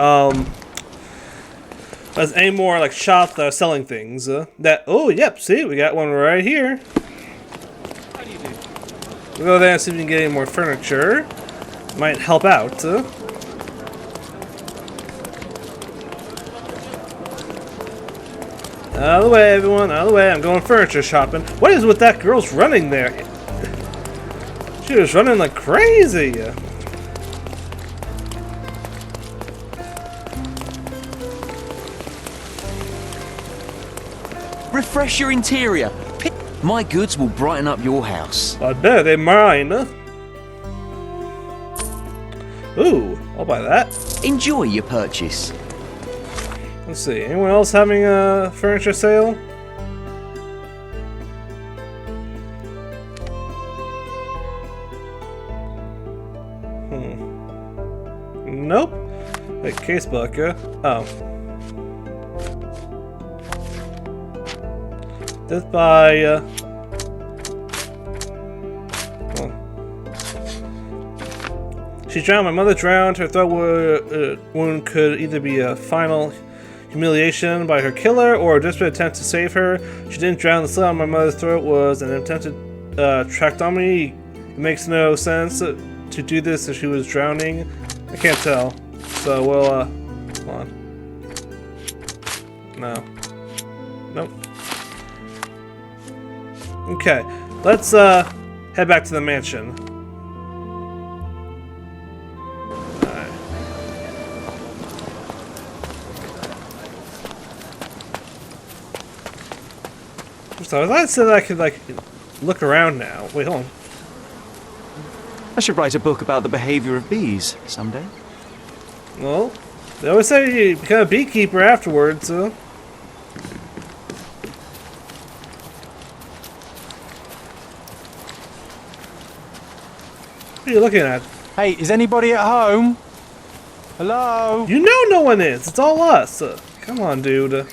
like, shops that are selling things, oh, yep, see, we got one right here. We'll go there and see if we can get any more furniture. Might help out, Out of the way, everyone, out of the way. I'm going furniture shopping. What is with that girl's running there? She was running like crazy. Refresh your interior. My goods will brighten up your house. I bet they're mine. Ooh, I'll buy that. Enjoy your purchase. Let's see, anyone else having a furniture sale? Nope. Wait, casebook, oh. This by, She drowned. My mother drowned. Her throat wound could either be a final humiliation by her killer or a desperate attempt to save her. She didn't drown. The slit on my mother's throat was an attempted tracheotomy. It makes no sense to do this if she was drowning. I can't tell. So we'll, hold on. No. Nope. Okay. Let's, head back to the mansion. So I thought it said I could, like, look around now. Wait, hold on. I should write a book about the behavior of bees someday. Well, they always say you become a beekeeper afterwards, so. What are you looking at? Hey, is anybody at home? Hello? You know no one is. It's all us. Come on, dude.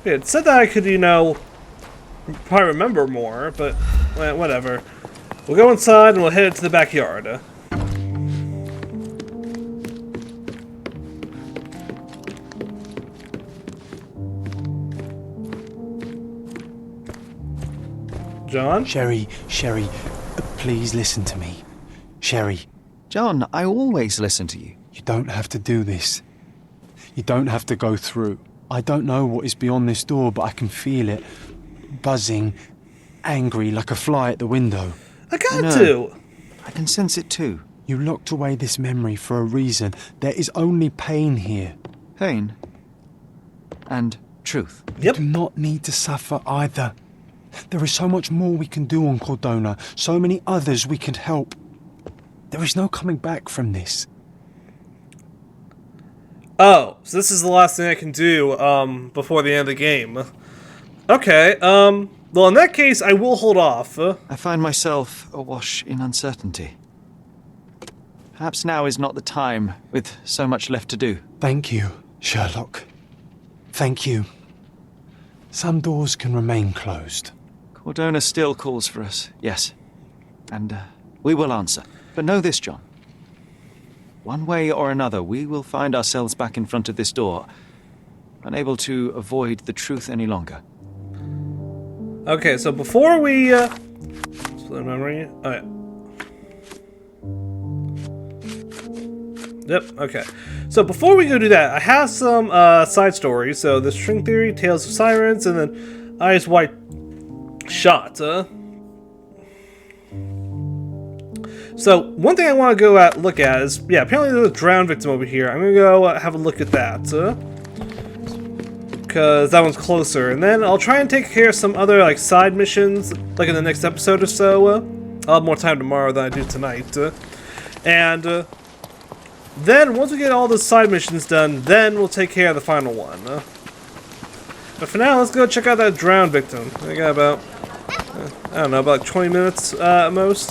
It said that I could, you know, probably remember more, but well, whatever. We'll go inside and we'll head to the backyard. John? Sherry, please listen to me. Sherry. John, I always listen to you. You don't have to do this. You don't have to go through. I don't know what is beyond this door, but I can feel it. Buzzing, angry, like a fly at the window. I got to! I can sense it too. You locked away this memory for a reason. There is only pain here. Pain? And truth. Yep. You do not need to suffer either. There is so much more we can do on Cordona, so many others we can help. There is no coming back from this. Oh, so this is the last thing I can do, before the end of the game. Okay, well in that case, I will hold off. I find myself awash in uncertainty. Perhaps now is not the time, with so much left to do. Thank you, Sherlock. Thank you. Some doors can remain closed. Cordona still calls for us, yes. And we will answer. But know this, John. One way or another, we will find ourselves back in front of this door, unable to avoid the truth any longer. Okay, so before we, split memory, oh yeah. Yep, okay. So before we go do that, I have some, side stories. So the string theory, Tales of Sirens, and then Eyes Wide Shut, So, one thing I want to go look at is, yeah, apparently there's a drowned victim over here. I'm going to go have a look at that, because that one's closer. And then I'll try and take care of some other, like, side missions, like in the next episode or so. I'll have more time tomorrow than I do tonight. And then, once we get all the side missions done, then we'll take care of the final one. But for now, let's go check out that drowned victim. I got about I don't know, about 20 minutes at most.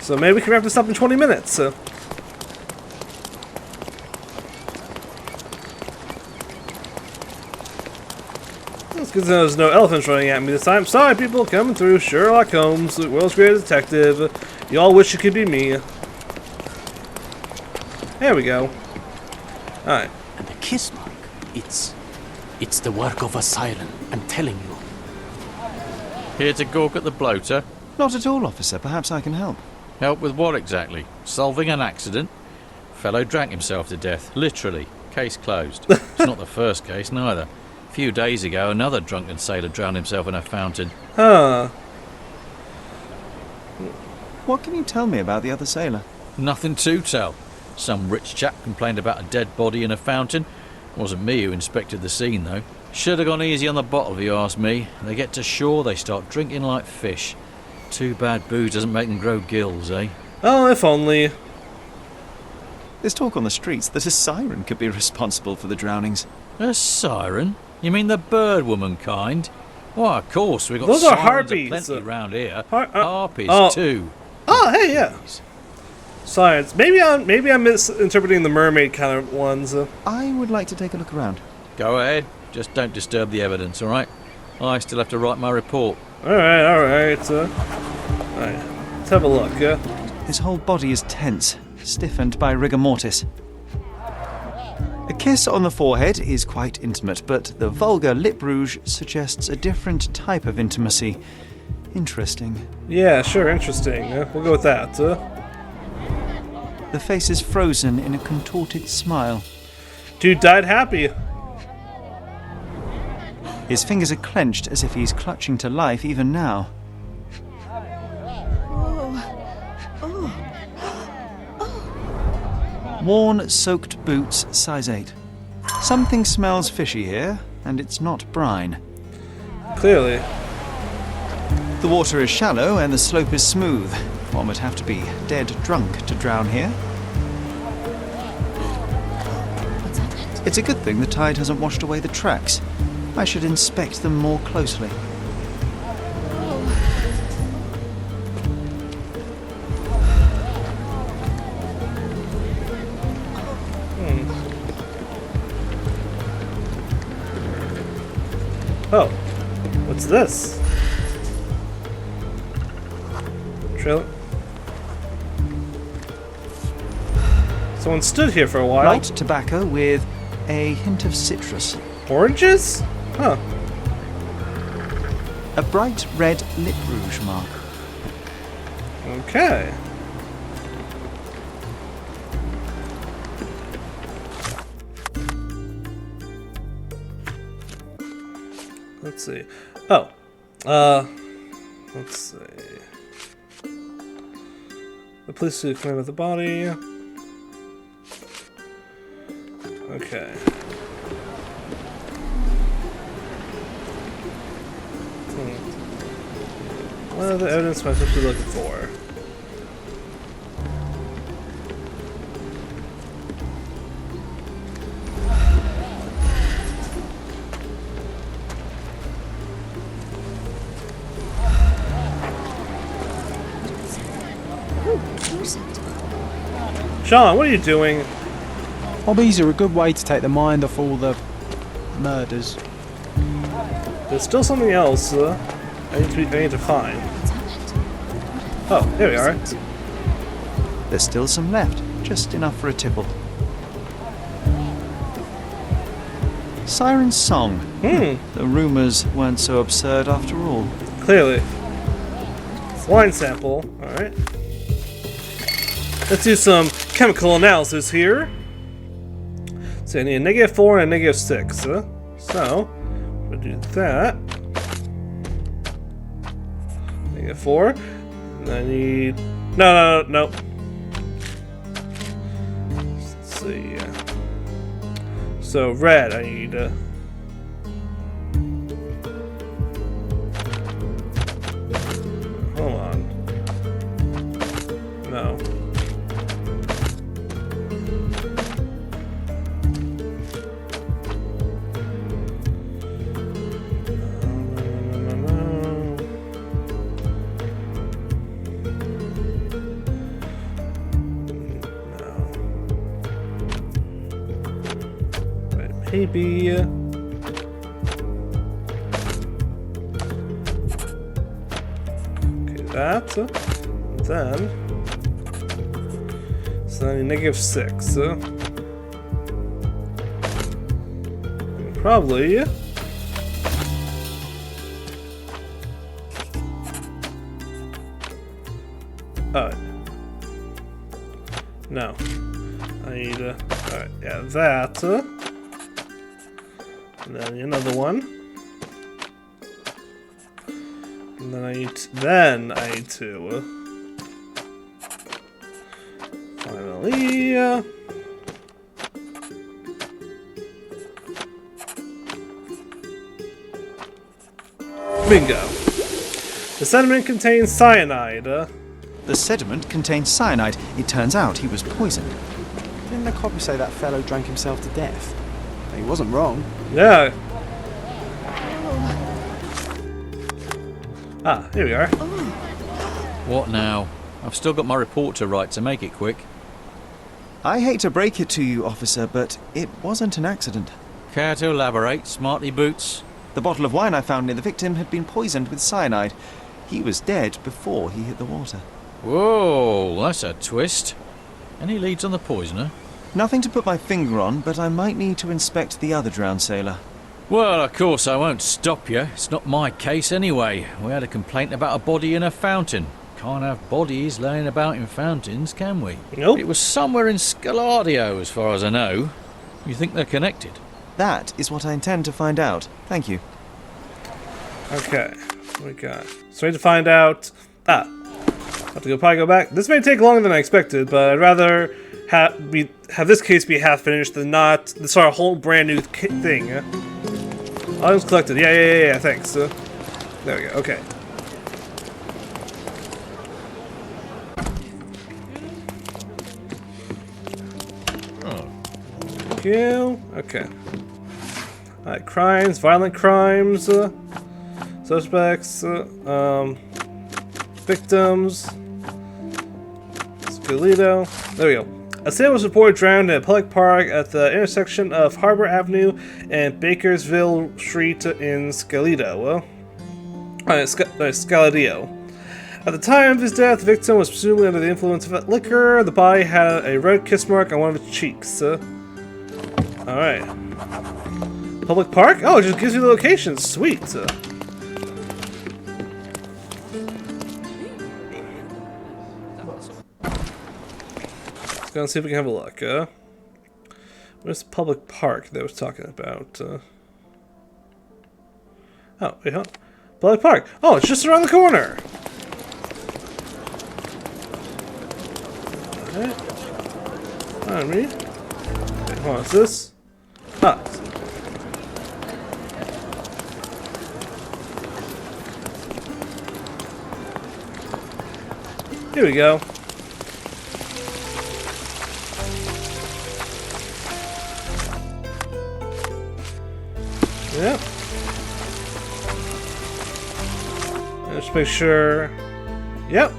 So maybe we can wrap this up in 20 minutes. It's good to know there's no elephants running at me this time. Sorry, people, coming through. Sherlock Holmes, the world's greatest detective. You all wish it could be me. There we go. Alright. And the kiss mark, it's the work of a siren, I'm telling you. Here to gawk at the bloater? Not at all, officer. Perhaps I can help. Help with what exactly? Solving an accident? Fellow drank himself to death, literally. Case closed. It's not the first case, neither. A few days ago, another drunken sailor drowned himself in a fountain. Huh. What can you tell me about the other sailor? Nothing to tell. Some rich chap complained about a dead body in a fountain. Wasn't me who inspected the scene, though. Should have gone easy on the bottle, if you ask me. They get to shore, they start drinking like fish. Too bad booze doesn't make them grow gills, eh? Oh, if only. There's talk on the streets that a siren could be responsible for the drownings. A siren? You mean the bird woman kind? Why, of course, we've got those are sirens harpies. plenty round here. Harpies too. Oh, hey, yeah. Sirens. Maybe I'm misinterpreting the mermaid kind of ones. I would like to take a look around. Go ahead. Just don't disturb the evidence, all right? I still have to write my report. All right. Alright, let's have a look. His whole body is tense, stiffened by rigor mortis. A kiss on the forehead is quite intimate, but the vulgar lip rouge suggests a different type of intimacy. Interesting. Yeah, sure, interesting. We'll go with that. The face is frozen in a contorted smile. Dude died happy. His fingers are clenched as if he's clutching to life even now. Worn, soaked boots, size 8. Something smells fishy here, and it's not brine. Clearly. The water is shallow and the slope is smooth. One would have to be dead drunk to drown here. It's a good thing the tide hasn't washed away the tracks. I should inspect them more closely. Oh, what's this? Trail. Someone stood here for a while. Light tobacco with a hint of citrus. Oranges? Huh. A bright red lip rouge mark. Okay. Let's see. Oh. Let's see. The police who claim with the body. Okay. What other evidence am I supposed to be looking for? Sean, what are you doing? Hobbies are a good way to take the mind off all the murders. There's still something else I need to find. Oh, there we are. There's still some left, just enough for a tipple. Siren's song. The rumours weren't so absurd after all. Clearly. Wine sample. Alright. Let's do some chemical analysis here. So I need a -4 and a -6. So, we'll do that. -4. And I need... No. Let's see. So, red, I need... Hold on. No. Maybe. Okay, that. Then. So then -6. Probably. Oh. No. I need alright, yeah, that. And then another one. And then I need to. Finally. Bingo. The sediment contains cyanide. The sediment contained cyanide. It turns out he was poisoned. Didn't the copper say that fellow drank himself to death? He wasn't wrong. Yeah. Ah, here we are. What now? I've still got my report to write, so make it quick. I hate to break it to you, officer, but it wasn't an accident. Care to elaborate, smarty boots? The bottle of wine I found near the victim had been poisoned with cyanide. He was dead before he hit the water. Whoa, that's a twist. Any leads on the poisoner? Nothing to put my finger on, but I might need to inspect the other drowned sailor. Well, of course I won't stop you. It's not my case anyway. We had a complaint about a body in a fountain. Can't have bodies laying about in fountains, can we? Nope. It was somewhere in Scaladio, as far as I know. You think they're connected? That is what I intend to find out. Thank you. Okay, what we got? So we need to find out. Have to probably go back. This may take longer than I expected, but I'd rather have this case be half finished than not start a whole brand new thing. Items collected. Yeah. Thanks. There we go. Okay. Thank you. Okay. Alright, crimes, violent crimes, suspects, victims, Scalito. There we go. A sailor was reported drowned in a public park at the intersection of Harbor Avenue and Bakersville Street in Scalito. Scaladio. At the time of his death, the victim was presumably under the influence of liquor. The body had a red kiss mark on one of its cheeks. Alright. Public park? Oh, it just gives you the location. Sweet. Let's go and see if we can have a look. Where's the public park that I was talking about? Oh, wait, huh? Public park. Oh, it's just around the corner. Alright. On me. Okay, hold on, what's this? Ah. Here we go. Yep. Let's make sure. Yep.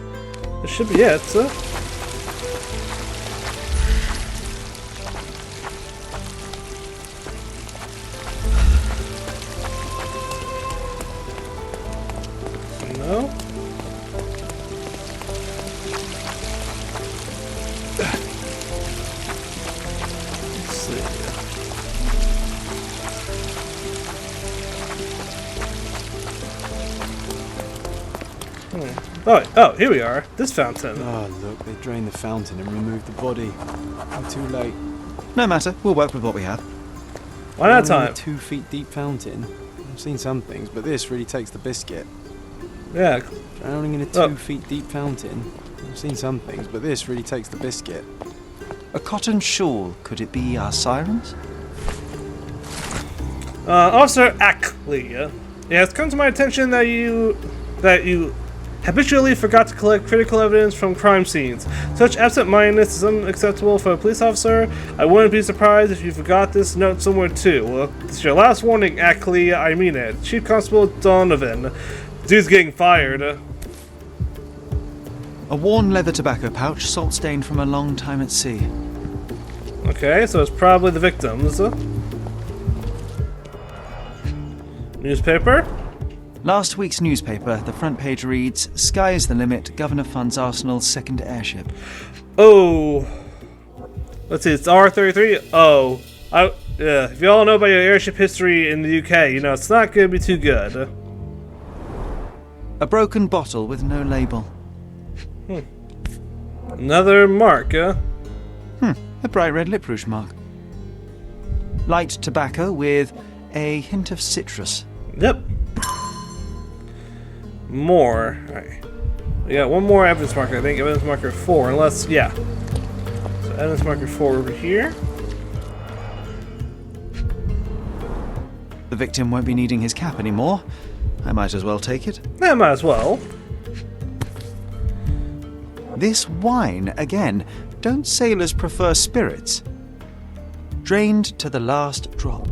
This should be it. No. Let's see. Oh, here we are. This fountain. Oh, look, they drained the fountain and removed the body. I'm too late. No matter, we'll work with what we have. One at a time. A 2 feet deep fountain. I've seen some things, but this really takes the biscuit. Yeah. Drowning in a 2 feet deep fountain. I've seen some things, but this really takes the biscuit. A cotton shawl. Could it be our sirens? Officer Ackley. Yeah, it's come to my attention that you habitually forgot to collect critical evidence from crime scenes. Such absent-mindedness is unacceptable for a police officer. I wouldn't be surprised if you forgot this note somewhere too. It's your last warning, Ackley. I mean it. Chief Constable Donovan. Dude's getting fired. A worn leather tobacco pouch, salt stained from a long time at sea. Okay, so it's probably the victims. Newspaper? Last week's newspaper, the front page reads, "Sky is the limit, Governor funds Arsenal's second airship." Oh. Let's see, it's R33? Oh. If you all know about your airship history in the UK, you know, it's not going to be too good. A broken bottle with no label. Another mark, A bright red lip rouge mark. Light tobacco with a hint of citrus. Yep. More. Alright. We got one more evidence marker, I think. Evidence marker 4, unless, yeah. So evidence marker 4 over here. The victim won't be needing his cap anymore. I might as well take it. Yeah, might as well. This wine, again. Don't sailors prefer spirits? Drained to the last drop.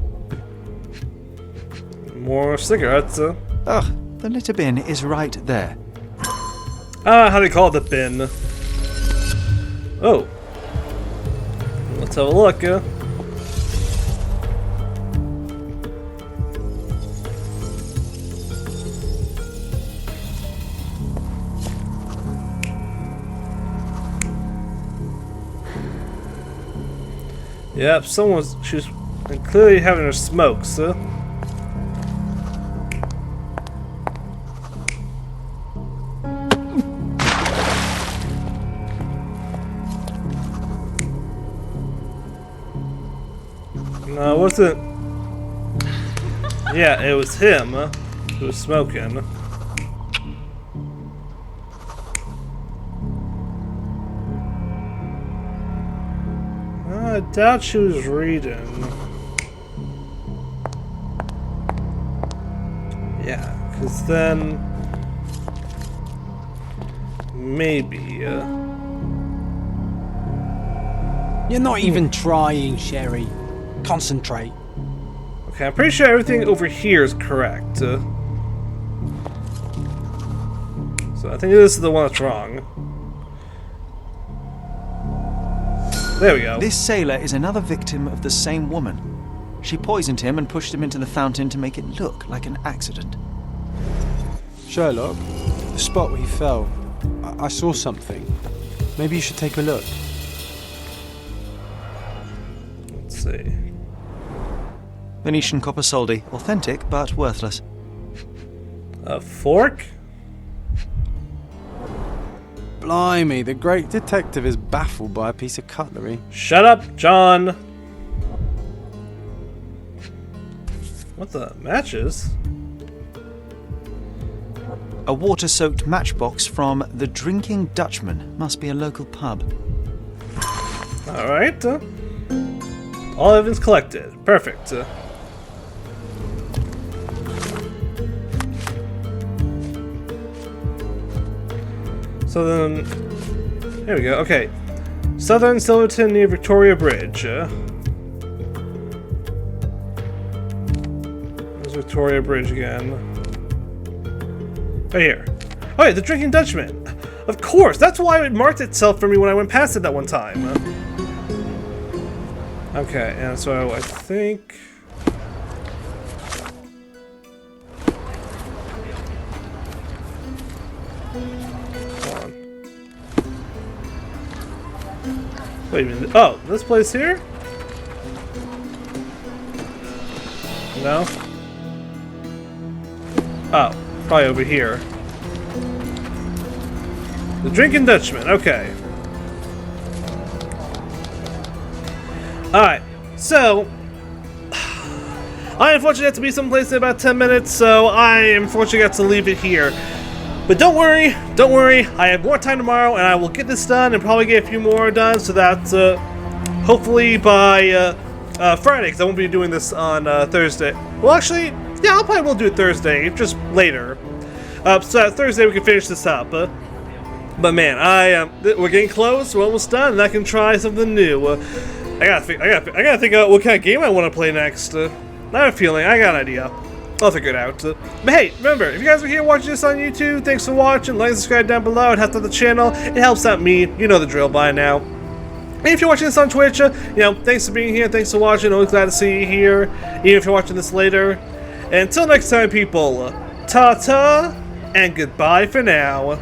More cigarettes. Ugh, the litter bin is right there. How do you call it, the bin? Oh. Let's have a look. Yep, she's clearly having her smokes. No, was it? Yeah, it was him who was smoking. I doubt she was reading. Yeah, because then maybe. You're not even trying, Sherry. Concentrate. Okay, I'm pretty sure everything over here is correct. So I think this is the one that's wrong. There we go. This sailor is another victim of the same woman. She poisoned him and pushed him into the fountain to make it look like an accident. Sherlock, the spot where he fell, I saw something. Maybe you should take a look. Let's see. Venetian copper soldi, authentic but worthless. A fork? Blimey, the great detective is baffled by a piece of cutlery. Shut up, John! What the? Matches? A water-soaked matchbox from the Drinking Dutchman. Must be a local pub. Alright. All evidence collected. Perfect. So then, here we go. Okay, Southern Silverton near Victoria Bridge. There's Victoria Bridge again. Right here. Oh yeah, the Drinking Dutchman. Of course, that's why it marked itself for me when I went past it that one time. Okay, and so I think. Wait a minute. Oh, this place here? No? Oh, probably over here. The Drinking Dutchman, okay. Alright, so I unfortunately have to be someplace in about 10 minutes, so I am unfortunately got to leave it here. But don't worry, I have more time tomorrow and I will get this done and probably get a few more done so that hopefully by Friday, because I won't be doing this on Thursday. Well, actually, yeah, I probably will do it Thursday, just later. So that Thursday we can finish this up. But man, we're getting close, we're almost done, and I can try something new. I gotta think out what kind of game I want to play next. I have a feeling, I got an idea. I'll figure it out. But hey, remember, if you guys are here watching this on YouTube, thanks for watching. Like and subscribe down below. It helps out the channel. It helps out me. You know the drill by now. And if you're watching this on Twitch, thanks for being here. Thanks for watching. Always glad to see you here, even if you're watching this later. Until next time, people, ta-ta, and goodbye for now.